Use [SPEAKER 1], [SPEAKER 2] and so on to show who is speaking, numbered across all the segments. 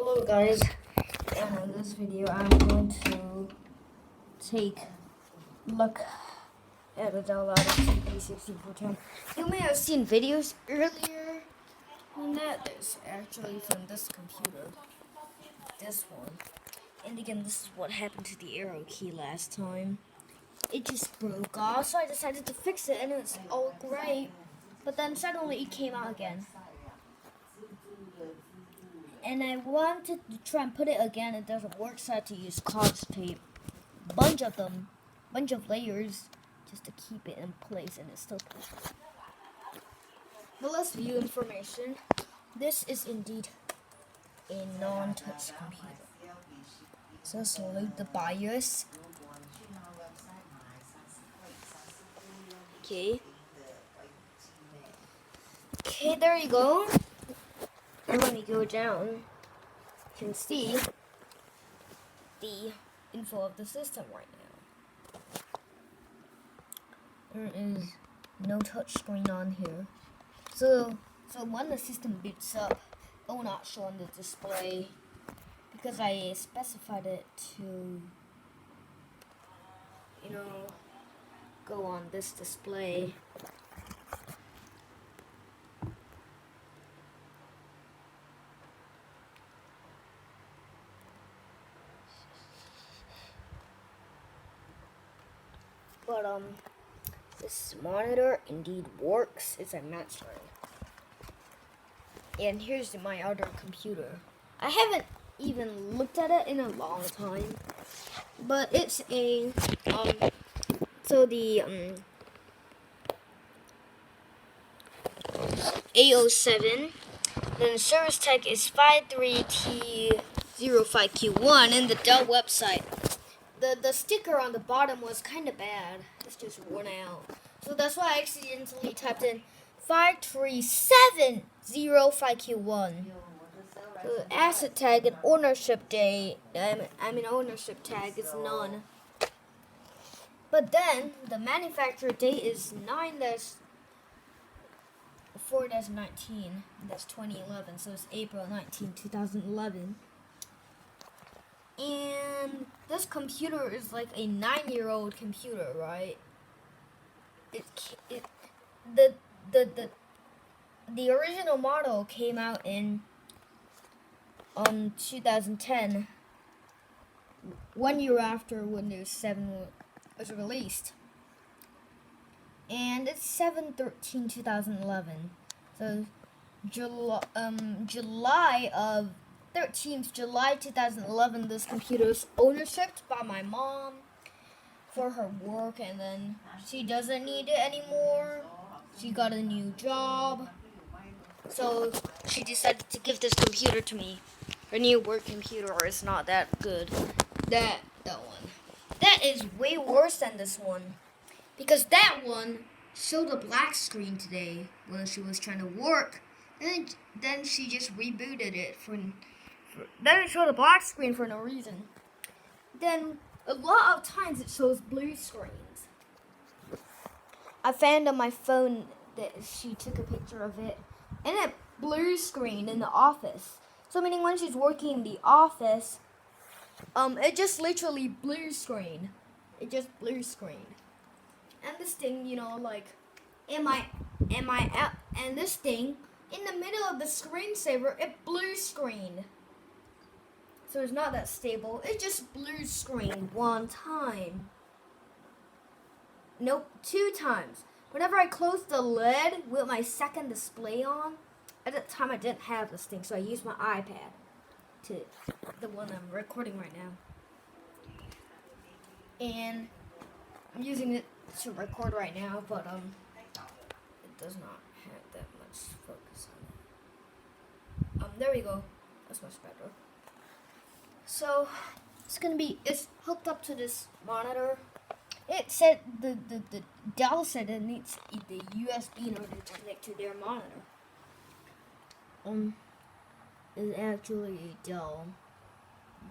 [SPEAKER 1] Hello guys, and in this video I'm going to take a look at the Dell Latitude E6410. You may have seen videos earlier on that. There's actually from this computer, this one. And again, this is what happened to the arrow key last time. It just broke off, so I decided to fix it and it's all great. But then suddenly it came out again. And I wanted to try and put it again. It doesn't work, so I had to use Scotch tape. Bunch of layers, just to keep it in place, and it's still perfect. But let's view information. This is indeed a non-touch computer. So let's load the BIOS. Okay, there you go. And when we go down, you can see the info of the system right now. There is no touch screen on here. So when the system boots up, it will not show on the display because I specified it to, go on this display. But this monitor indeed works. It's a match line. And here's my other computer. I haven't even looked at it in a long time, but it's a A07. Then the service tag is 53T05Q1 in the Dell website. The sticker on the bottom was kind of bad. It's just worn out. So that's why I accidentally typed in 537005Q1. The asset tag and ownership date, ownership tag is none. But then the manufacturer date is 9-4-19. That's 2011. So it's April 19, 2011. And this computer is like a 9-year-old computer, right? The original model came out in 2010, 1 year after Windows 7 was released, and it's 7/13/2011. So July 2011, this computer is ownership by my mom for her work, and then she doesn't need it anymore. She got a new job, so she decided to give this computer to me. Her new work computer is not that good. That one. That is way worse than this one, because that one showed a black screen today when she was trying to work, and then she just rebooted it then it showed a black screen for no reason. Then a lot of times it shows blue screens. I found on my phone that she took a picture of it, and it blue screen in the office. So meaning when she's working in the office, it just literally blue screen. It just blue screen. And this thing, and this thing in the middle of the screensaver, it blue screened. So it's not that stable. It just blue screened one time. Nope, 2 times. Whenever I closed the lid with my second display on, at that time I didn't have this thing, so I used my iPad the one I'm recording right now. And I'm using it to record right now, but it does not have that much focus on it. There we go. That's much better. So it's hooked up to this monitor. It said the Dell said it needs the USB in order to connect to their monitor. It's actually a Dell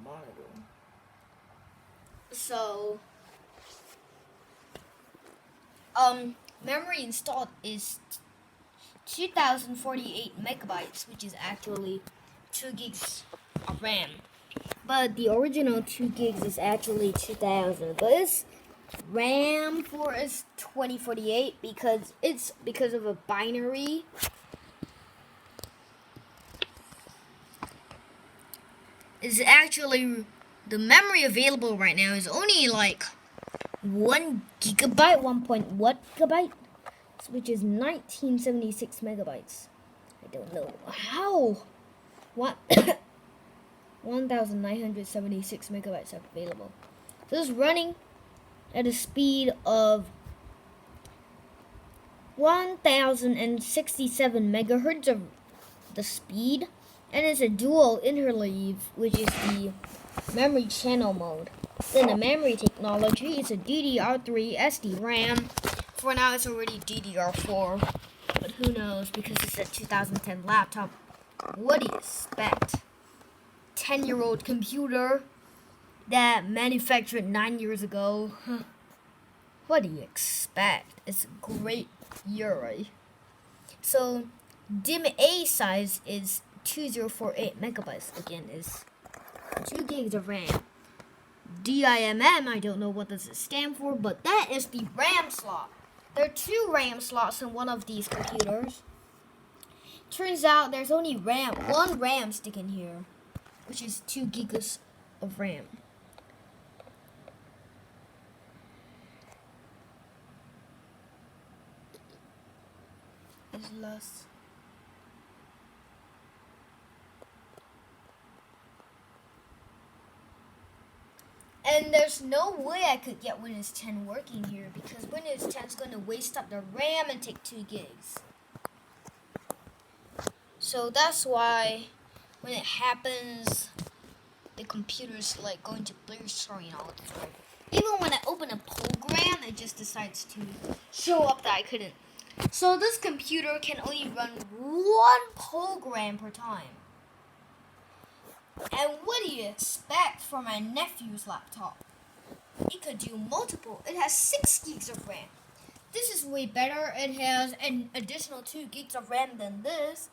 [SPEAKER 1] monitor. So memory installed is 2048 megabytes, which is actually 2 gigs of RAM. But the original 2 gigs is actually 2000. But its RAM for is 2048 because of a binary. Is actually the memory available right now is only like 1 gigabyte, 1.1 gigabyte, which is 1976 megabytes. I don't know how. What? 1976 megabytes are available. So it's running at a speed of 1067 megahertz of the speed, and it's a dual interleave, which is the memory channel mode. Then the memory technology is a DDR3 SD RAM. For now, it's already DDR4, but who knows, because it's a 2010 laptop. What do you expect? 10-year-old computer that manufactured 9 years ago. What do you expect? It's a great year, right? So, DIMM size is 2048 megabytes. Again, is 2 gigs of RAM. DIMM, I don't know what does it stand for, but that is the RAM slot. There are 2 RAM slots in one of these computers. Turns out there's only one RAM stick in here, which is 2 gigs of RAM. It's lost. And there's no way I could get Windows 10 working here because Windows 10 is going to waste up the RAM and take 2 gigs. So that's why when it happens, the computer's like going to blue screen all the time. Even when I open a program, it just decides to show up that I couldn't. So this computer can only run 1 program per time. And what do you expect from my nephew's laptop? It could do multiple. It has 6 gigs of RAM. This is way better. It has an additional 2 gigs of RAM than this,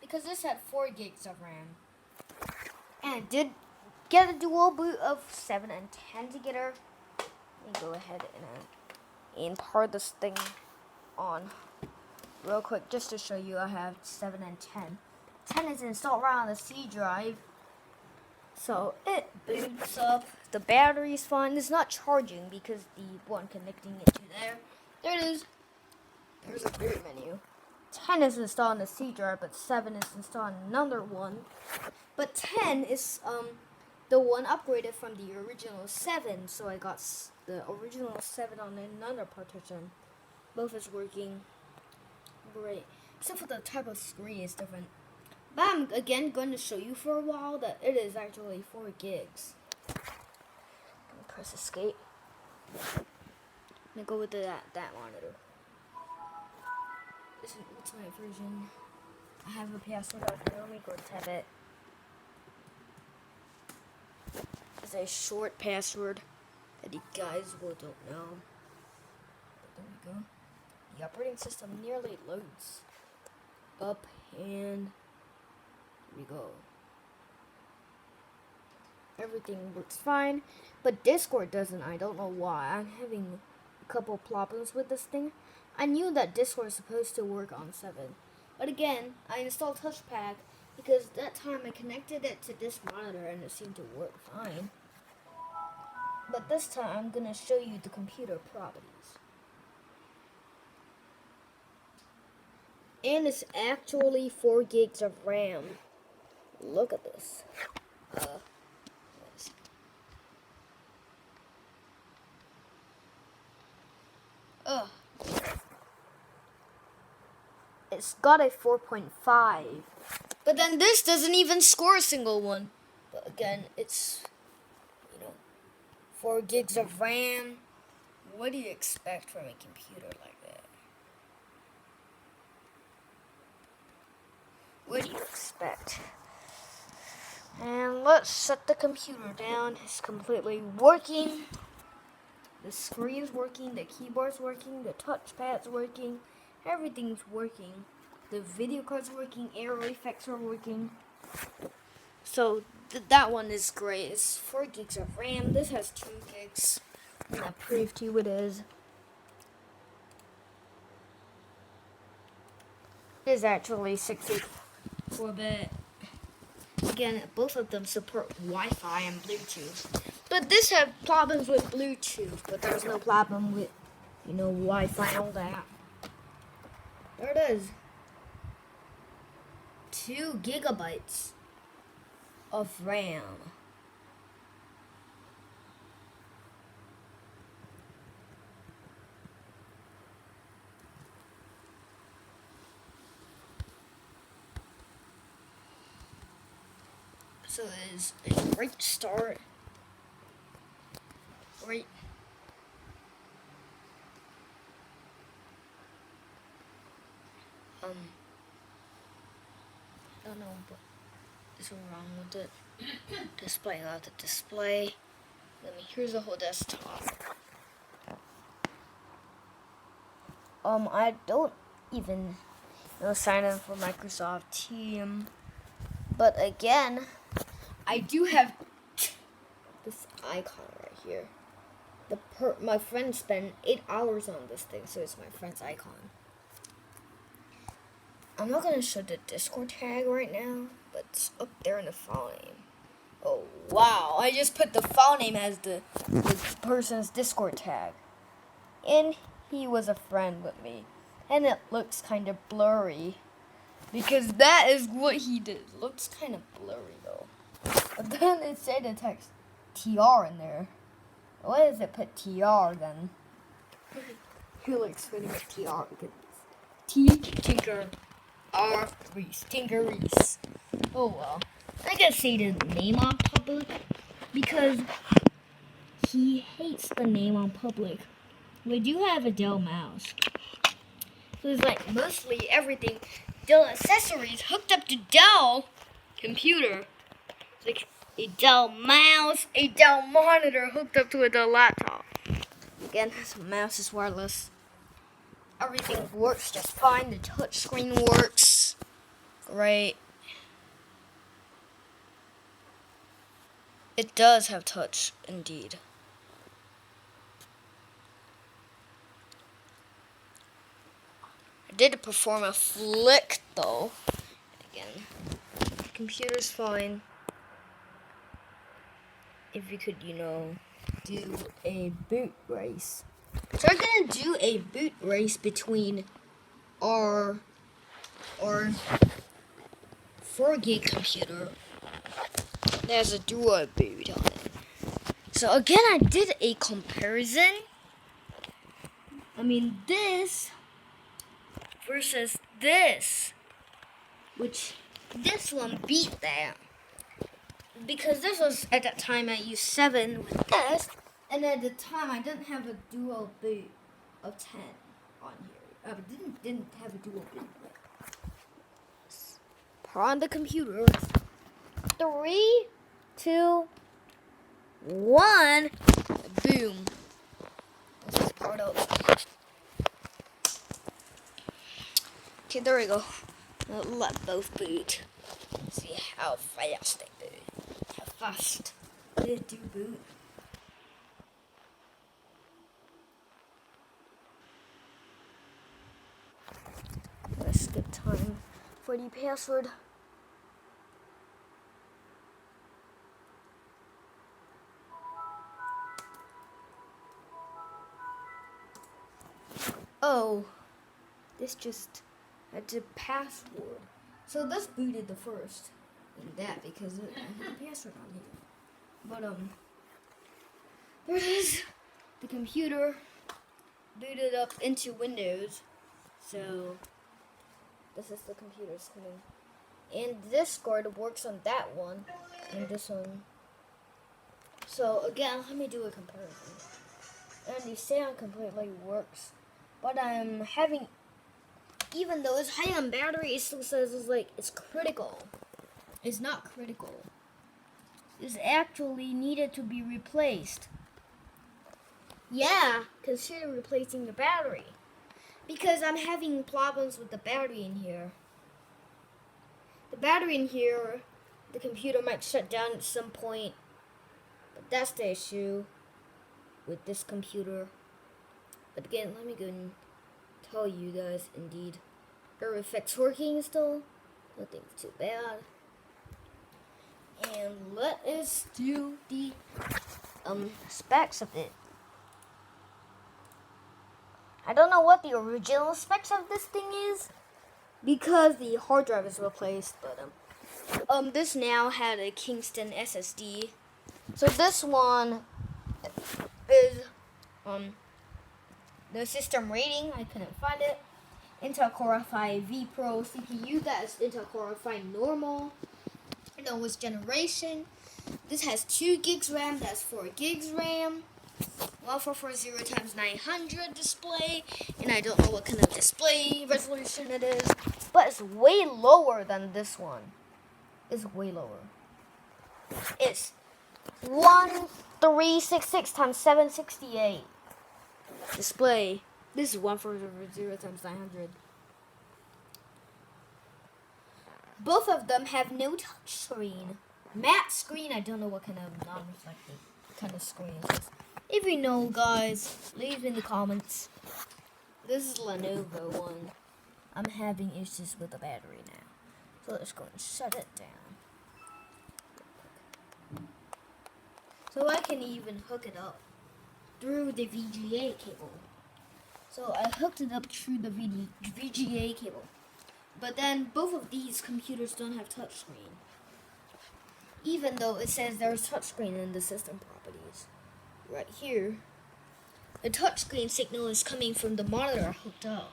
[SPEAKER 1] because this had 4 gigs of RAM. And I did get a dual boot of 7 and 10 together. Let me go ahead and power this thing on real quick just to show you I have 7 and 10. 10 is installed right on the C drive. So it boots up. The battery's fine. It's not charging because the one connecting it to there. There it is. There's a boot menu. 10 is installed on the C drive, but 7 is installed on another one. But 10 is the one upgraded from the original 7. So I got the original 7 on another partition. Both is working great. Except for the type of screen is different. But I'm again going to show you for a while that it is actually 4 gigs. Press escape. I'm gonna go with that monitor. What's my version? I have a password out here. Let me go type it. It's a short password that you guys don't know. But there we go. The operating system nearly loads up, and we go. Everything works fine, but Discord doesn't. I don't know why. I'm having a couple problems with this thing. I knew that Discord is supposed to work on 7, but again, I installed Touchpad because that time I connected it to this monitor and it seemed to work fine. But this time I'm gonna show you the computer properties. And it's actually 4 gigs of RAM. Look at this. It's got a 4.5. But then this doesn't even score a single one. But again, it's, 4 gigs of RAM. What do you expect from a computer like that? What do you expect? And let's set the computer down. It's completely working. The screen's working, the keyboard's working, the touchpad's working, everything's working. The video card's working, arrow effects are working. So that one is great. It's 4 gigs of RAM. This has 2 gigs. And I'll prove to you it is. It is actually 64-bit. Again, both of them support Wi-Fi and Bluetooth. But this had problems with Bluetooth, but there's no problem with, Wi-Fi and all that. There it is. 2 gigabytes of RAM. So it is a great start. Great. I don't know what is wrong with it. Display, out the display. Here's the whole desktop. I don't even sign in for Microsoft Teams. But again, I do have this icon right here. My friend spent 8 hours on this thing, so it's my friend's icon. I'm not gonna show the Discord tag right now, but it's up there in the file name. Oh wow! I just put the file name as the person's Discord tag, and he was a friend with me, and it looks kind of blurry. Because that is what he did. It looks kind of blurry though. But then it said the text TR in there. Why does it put TR then? He looks pretty much TR because Tinker R Reese. Tinker Reese. Oh well. I gotta say the name on public because he hates the name on public. We do have a Dell mouse. So it's like mostly everything Dell accessories hooked up to Dell computer. It's like a Dell mouse, a Dell monitor hooked up to a Dell laptop. Again, this mouse is wireless. Everything works just fine. The touch screen works great. It does have touch, indeed. I did perform a flick though. Again, the computer's fine. If you could, do a boot race. So we're gonna do a boot race between our 4 gig computer. There's a dual boot on it. So again, I did a comparison. This versus this, which this one beat that. Because this was, at that time, I used 7 with this, and at the time, I didn't have a dual boot of 10 on here. I didn't have a dual boot. Power on the computer. 3, 2, 1, boom. This is powered up. Okay, there we go. I'll let both boot. See how fast they boot. How fast they do boot. Let's skip time for the password. Oh, this just had the password. So this booted the first in that because I had the password on here. But there it is. The computer booted up into Windows. So this is the computer screen. And Discord works on that one and this one. So again, let me do a comparison. And the sound completely works. But I'm having, even though it's high on battery, it still says it's critical. It's not critical. It's actually needed to be replaced. Yeah, consider replacing the battery. Because I'm having problems with the battery in here. The battery in here the computer might shut down at some point. But that's the issue with this computer. But again, let me go and tell you guys, indeed, Effects working still. Nothing too bad. And let us do the specs of it. I don't know what the original specs of this thing is because the hard drive is replaced, but this now had a Kingston SSD. So this one is the system rating. I couldn't find it. Intel Core i5 V Pro CPU. That's Intel Core i5 normal. Which generation. This has 2 gigs RAM. That's 4 gigs RAM. 1440 times 900 display, and I don't know what kind of display resolution it is, but it's way lower than this one. It's way lower. It's 1366 times 768 display. This is 1440 times 900. Both of them have no touch screen. Matte screen. I don't know what kind of non-reflective kind of screen it is. If you know, guys, leave in the comments. This is Lenovo one. I'm having issues with the battery now. So let's go and shut it down. So I can even hook it up through the VGA cable. So I hooked it up through the VGA cable. But then both of these computers don't have touchscreen. Even though it says there's touchscreen in the system properties. Right here, the touchscreen signal is coming from the monitor I hooked up.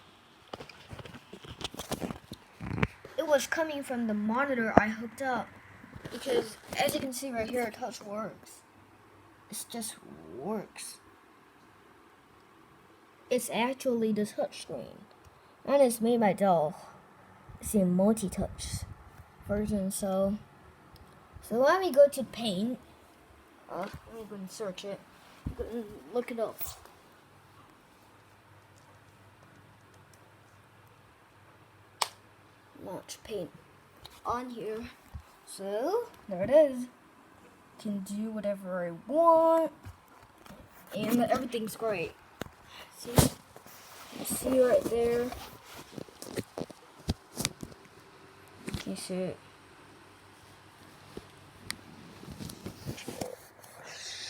[SPEAKER 1] It was coming from the monitor I hooked up because, as you can see right here, touch works. It just works. It's actually the touchscreen, and it's made by Dell. It's a multi-touch version. So let me go to Paint. Let me go and search it. Look it up. Launch Paint on here. So there it is. Can do whatever I want, and everything's great. See right there. You see it.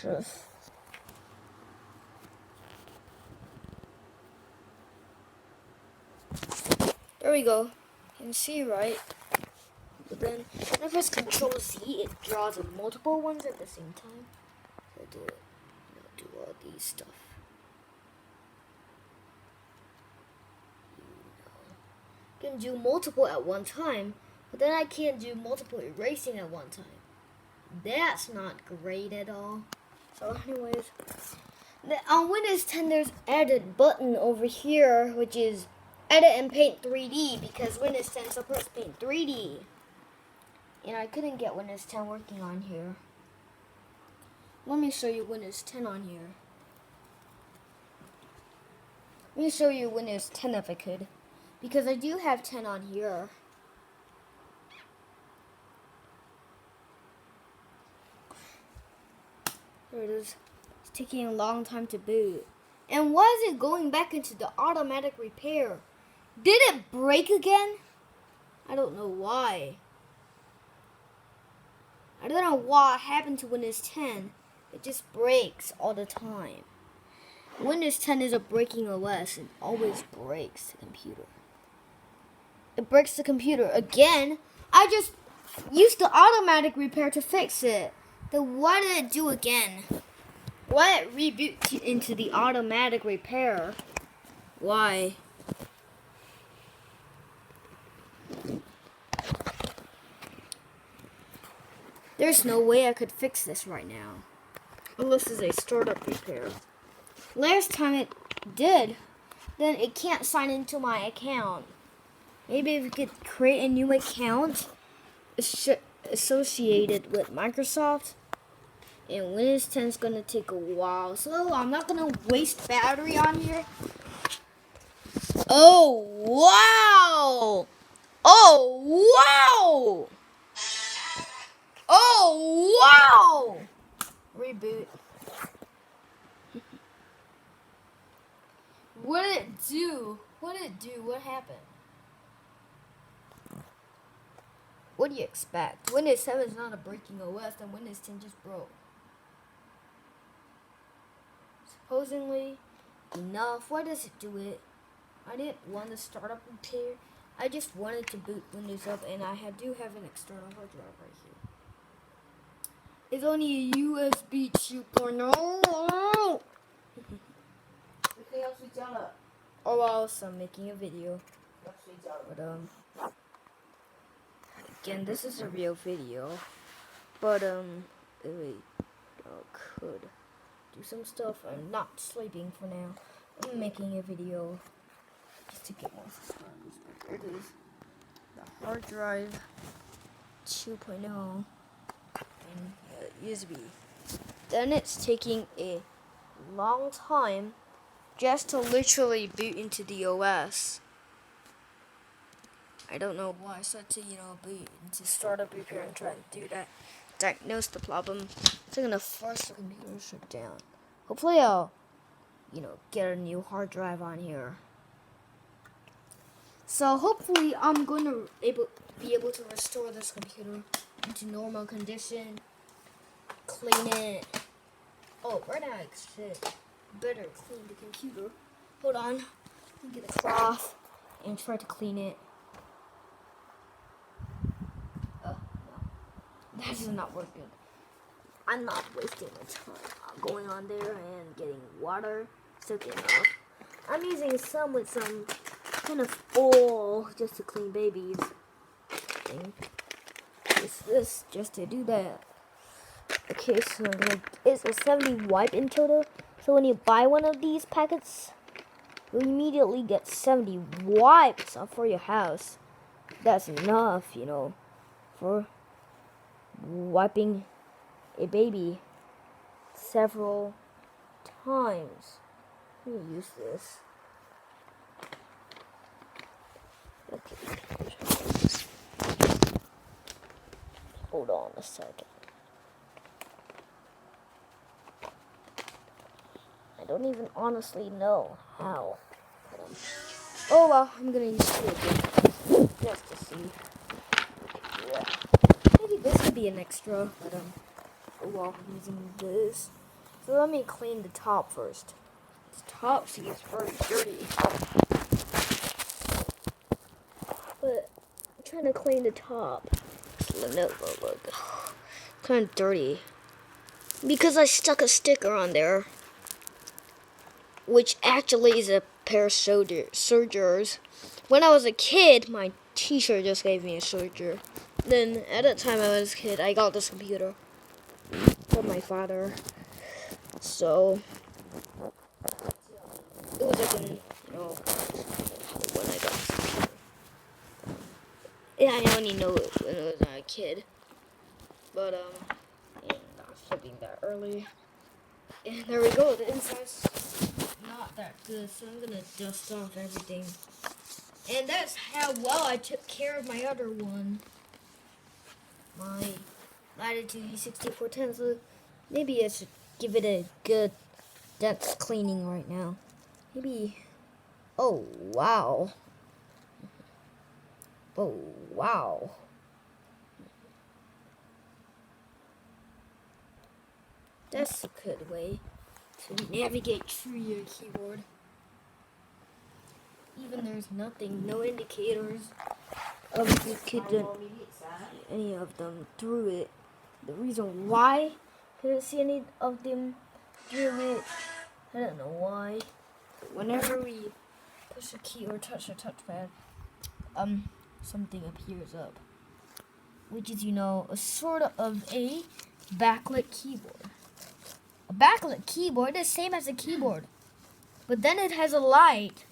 [SPEAKER 1] Just. There we go. You can see, right? But then, when I press Control Z, it draws multiple ones at the same time. So do all these stuff. You can do multiple at one time, but then I can't do multiple erasing at one time. That's not great at all. So, anyways, on Windows 10, there's Edit button over here, which is Edit and Paint 3D, because Windows 10 supports Paint 3D. And I couldn't get Windows 10 working on here. Let me show you Windows 10 on here. Let me show you Windows 10 if I could, because I do have 10 on here. There it is. It's taking a long time to boot. And why is it going back into the automatic repair? Did it break again? I don't know why. I don't know what happened to Windows 10. It just breaks all the time. Windows 10 is a breaking OS. It always breaks the computer. It breaks the computer again. I just used the automatic repair to fix it. Then why did it do again? Why did it reboot into the automatic repair? Why? There's no way I could fix this right now. Unless it's a startup repair. Last time it did, then it can't sign into my account. Maybe if we could create a new account associated with Microsoft. And Windows 10 is going to take a while. So I'm not going to waste battery on here. Oh, wow! Oh, wow! No! Reboot. What did it do? What did it do? What happened? What do you expect? Windows 7 is not a breaking OS, and Windows 10 just broke. Supposedly enough. Why does it do it? I didn't want to start up repair. I just wanted to boot Windows up, and I do have an external hard drive right here. It's only a USB 2.0. Oh, also I'm making a video. But again, this is a real video. But wait, could do some stuff. I'm not sleeping for now. I'm making a video just to get more subscribers. But there it is. The hard drive 2.0 and USB. Then it's taking a long time just to literally boot into the OS. I don't know why I said to, boot into startup repair and try to do that. Diagnose the problem. So I'm gonna force the computer to shut down. Hopefully I'll, get a new hard drive on here. So hopefully I'm going to be able to restore this computer into normal condition. Clean it. Oh, right now I should better clean the computer. Hold on. Let me get a cloth and try to clean it. No. That does not work good. I'm not wasting my time going on there and getting water, soaking up. I'm using some with some kind of oil just to clean babies. This just to do that. Okay, so it's a 70 wipe in total. So when you buy one of these packets, you immediately get 70 wipes for your house. That's enough, for wiping a baby several times. Let me use this. Okay. Hold on a second. I don't even honestly know how. Oh well, I'm gonna use it again just to see. Yeah. Maybe this could be an extra, but oh well, I'm using this. So let me clean the top first. This top seems very dirty. But I'm trying to clean the top. Look. Kind of dirty. Because I stuck a sticker on there. Which actually is a pair of sergers. When I was a kid, my teacher just gave me a serger. Then, at the time I was a kid, I got this computer from my father. So, it was like when I got this computer. Yeah, I only know it when I was a kid. But, and I was flipping that early. And there we go, the inside's not that good, so I'm gonna dust off everything. And that's how well I took care of my other one. My Latitude E6410, so maybe I should give it a good depth cleaning right now. Maybe, oh wow. Oh wow. That's a good way to navigate through your keyboard. Even there's nothing, no indicators of you couldn't any of them through it. The reason why I couldn't see any of them through it, I don't know why. But whenever we push a key or touch a touchpad, something appears up, which is a sort of a backlit keyboard. A backlit keyboard is the same as a keyboard, but then it has a light.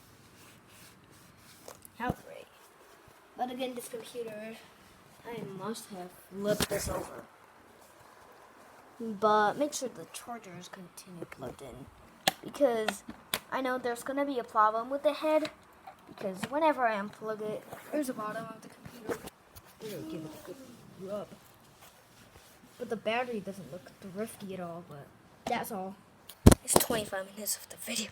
[SPEAKER 1] How great. But again, this computer, I must have flipped this over. But make sure the charger is continue plugged in, because I know there's going to be a problem with the head, because whenever I unplug it, there's a bottom of the computer. Give it a good rub. But the battery doesn't look thrifty at all, but that's all. It's 25 minutes of the video.